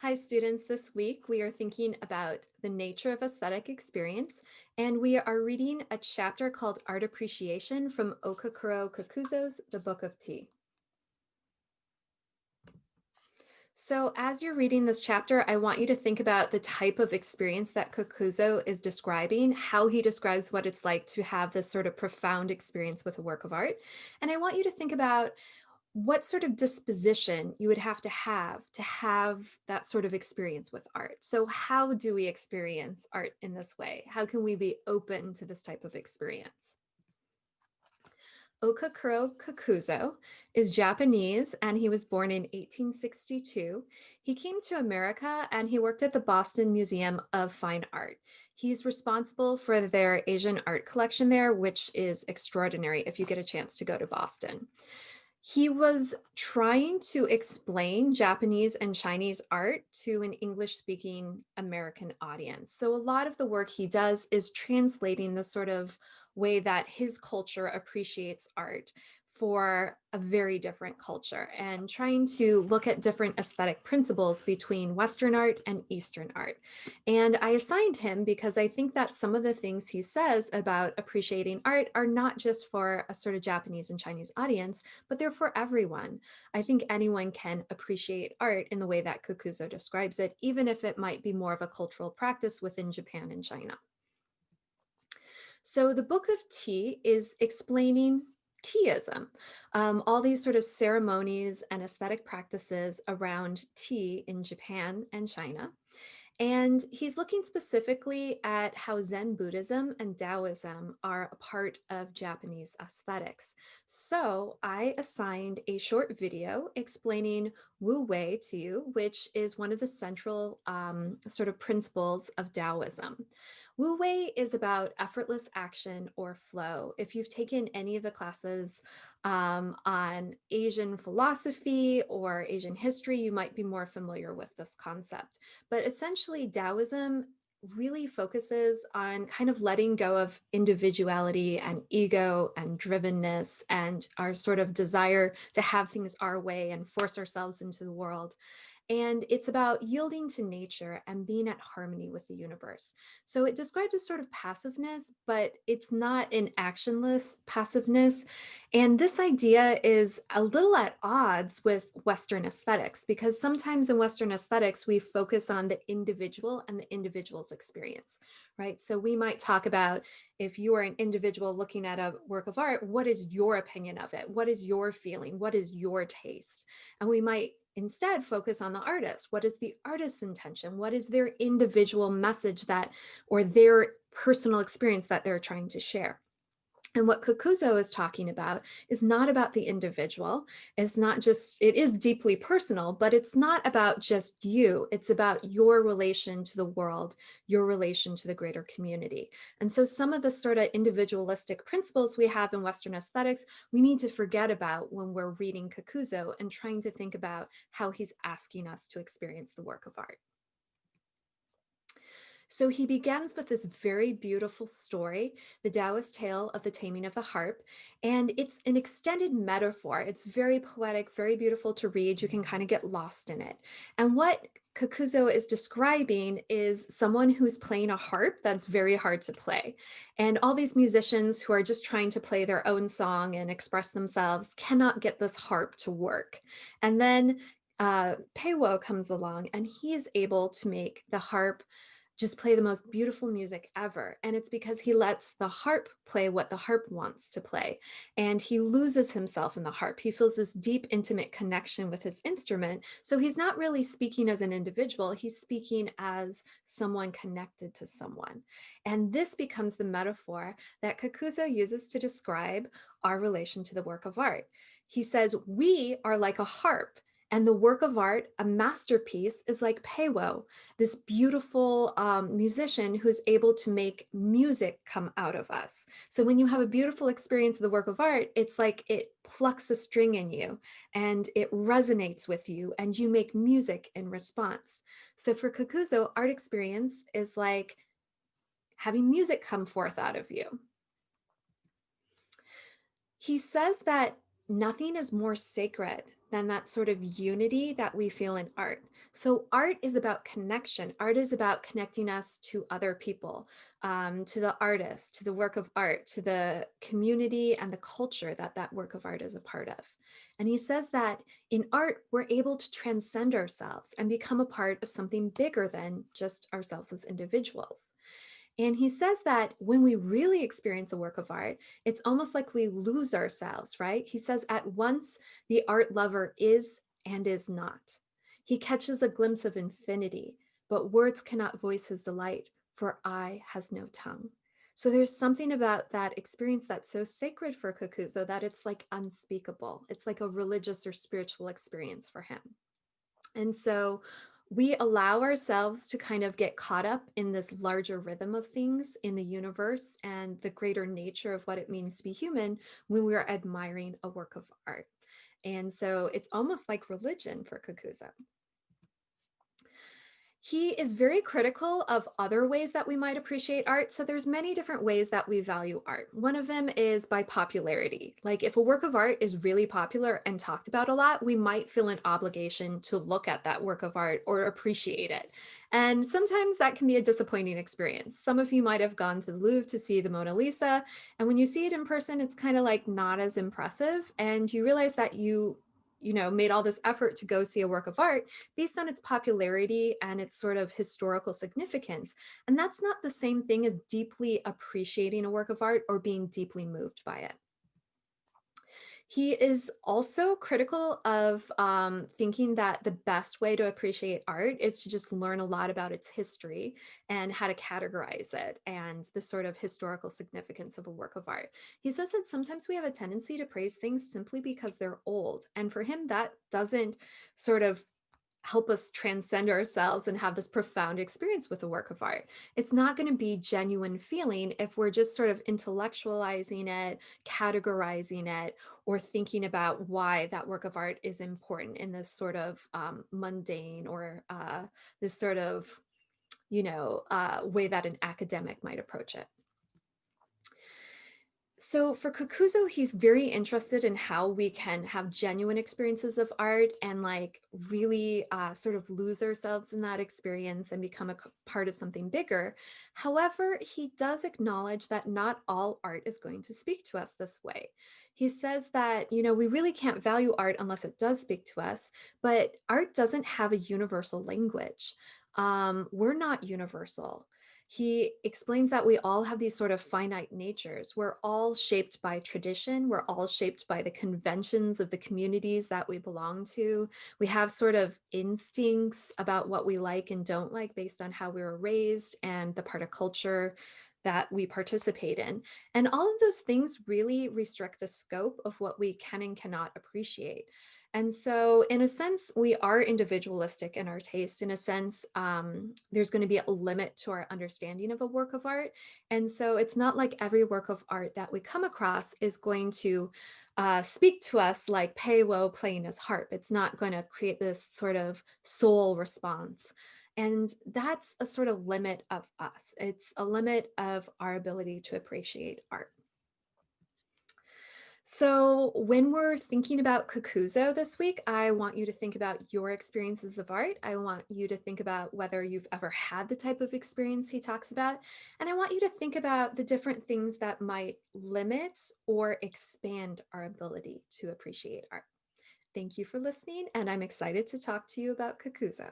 Hi, students. This week we are thinking about the nature of aesthetic experience, and we are reading a chapter called Art Appreciation from Okakuro Kakuzo's The Book of Tea. So as you're reading this chapter, I want you to think about the type of experience that Kakuzo is describing, how he describes what it's like to have this sort of profound experience with a work of art. And I want you to think about what sort of disposition you would have to have that sort of experience with art. So how do we experience art in this way? How can we be open to this type of experience? Okakuro Kakuzo is Japanese and he was born in 1862. He came to America and he worked at the Boston Museum of Fine Art. He's responsible for their Asian art collection there, which is extraordinary if you get a chance to go to Boston. He was trying to explain Japanese and Chinese art to an English-speaking American audience. So a lot of the work he does is translating the sort of way that his culture appreciates art for a very different culture and trying to look at different aesthetic principles between Western art and Eastern art. And I assigned him because I think that some of the things he says about appreciating art are not just for a sort of Japanese and Chinese audience, but they're for everyone. I think anyone can appreciate art in the way that Kakuzo describes it, even if it might be more of a cultural practice within Japan and China. So the Book of Tea is explaining teaism, all these sort of ceremonies and aesthetic practices around tea in Japan and China. And he's looking specifically at how Zen Buddhism and Taoism are a part of Japanese aesthetics. So I assigned a short video explaining Wu Wei to you, which is one of the central sort of principles of Taoism. Wu Wei is about effortless action or flow. If you've taken any of the classes on Asian philosophy or Asian history, you might be more familiar with this concept. But essentially, Taoism really focuses on kind of letting go of individuality and ego and drivenness and our sort of desire to have things our way and force ourselves into the world. And it's about yielding to nature and being at harmony with the universe. So it describes a sort of passiveness, but it's not an actionless passiveness. And this idea is a little at odds with Western aesthetics, because sometimes in Western aesthetics, we focus on the individual and the individual's experience, right? So we might talk about, if you are an individual looking at a work of art, what is your opinion of it? What is your feeling? What is your taste? And we might instead focus on the artist. What is the artist's intention? What is their individual message that, or their personal experience that they're trying to share? And what Kakuzo is talking about is not about the individual. It's not just, it is deeply personal, but it's not about just you. It's about your relation to the world, your relation to the greater community. And so some of the sort of individualistic principles we have in Western aesthetics, we need to forget about when we're reading Kakuzo and trying to think about how he's asking us to experience the work of art. So he begins with this very beautiful story, the Taoist tale of the taming of the harp. And it's an extended metaphor. It's very poetic, very beautiful to read. You can kind of get lost in it. And what Kakuzo is describing is someone who's playing a harp that's very hard to play. And all these musicians who are just trying to play their own song and express themselves cannot get this harp to work. And then Peiwo comes along and he's able to make the harp just play the most beautiful music ever. And it's because he lets the harp play what the harp wants to play. And he loses himself in the harp. He feels this deep, intimate connection with his instrument. So he's not really speaking as an individual, he's speaking as someone connected to someone. And this becomes the metaphor that Kakuzo uses to describe our relation to the work of art. He says, we are like a harp. And the work of art, a masterpiece, is like Peiwo, this beautiful musician who's able to make music come out of us. So when you have a beautiful experience of the work of art, it's like it plucks a string in you and it resonates with you and you make music in response. So for Kakuzo, art experience is like having music come forth out of you. He says that nothing is more sacred than that sort of unity that we feel in art. So, art is about connection. Art is about connecting us to other people, to the artist, to the work of art, to the community and the culture that that work of art is a part of. And he says that in art, we're able to transcend ourselves and become a part of something bigger than just ourselves as individuals. And he says that when we really experience a work of art, it's almost like we lose ourselves, right? He says at once the art lover is and is not. He catches a glimpse of infinity, but words cannot voice his delight, for eye has no tongue. So there's something about that experience that's so sacred for Kakuzo that it's like unspeakable. It's like a religious or spiritual experience for him. And so we allow ourselves to kind of get caught up in this larger rhythm of things in the universe and the greater nature of what it means to be human when we are admiring a work of art. And so it's almost like religion for Kakuza. He is very critical of other ways that we might appreciate art. So there's many different ways that we value art. One of them is by popularity. Like if a work of art is really popular and talked about a lot, we might feel an obligation to look at that work of art or appreciate it. And sometimes that can be a disappointing experience. Some of you might have gone to the Louvre to see the Mona Lisa, and when you see it in person, it's kind of like not as impressive. And you realize that you made all this effort to go see a work of art based on its popularity and its sort of historical significance. And that's not the same thing as deeply appreciating a work of art or being deeply moved by it. He is also critical of thinking that the best way to appreciate art is to just learn a lot about its history and how to categorize it and the sort of historical significance of a work of art. He says that sometimes we have a tendency to praise things simply because they're old. And for him, that doesn't sort of help us transcend ourselves and have this profound experience with a work of art. It's not going to be genuine feeling if we're just sort of intellectualizing it, categorizing it, or thinking about why that work of art is important in this sort of mundane or this sort of, way that an academic might approach it. So for Kakuzo, he's very interested in how we can have genuine experiences of art and like really sort of lose ourselves in that experience and become a part of something bigger. However, he does acknowledge that not all art is going to speak to us this way. He says that, we really can't value art unless it does speak to us, but art doesn't have a universal language. We're not universal. He explains that we all have these sort of finite natures. We're all shaped by tradition. We're all shaped by the conventions of the communities that we belong to. We have sort of instincts about what we like and don't like based on how we were raised and the part of culture that we participate in. And all of those things really restrict the scope of what we can and cannot appreciate. And so, in a sense, we are individualistic in our taste. In a sense, there's going to be a limit to our understanding of a work of art. And so, it's not like every work of art that we come across is going to speak to us like Peiwo playing his harp. It's not going to create this sort of soul response. And that's a sort of limit of us. It's a limit of our ability to appreciate art. So, when we're thinking about Kakuzo this week, I want you to think about your experiences of art. I want you to think about whether you've ever had the type of experience he talks about. And I want you to think about the different things that might limit or expand our ability to appreciate art. Thank you for listening, and I'm excited to talk to you about Kakuzo.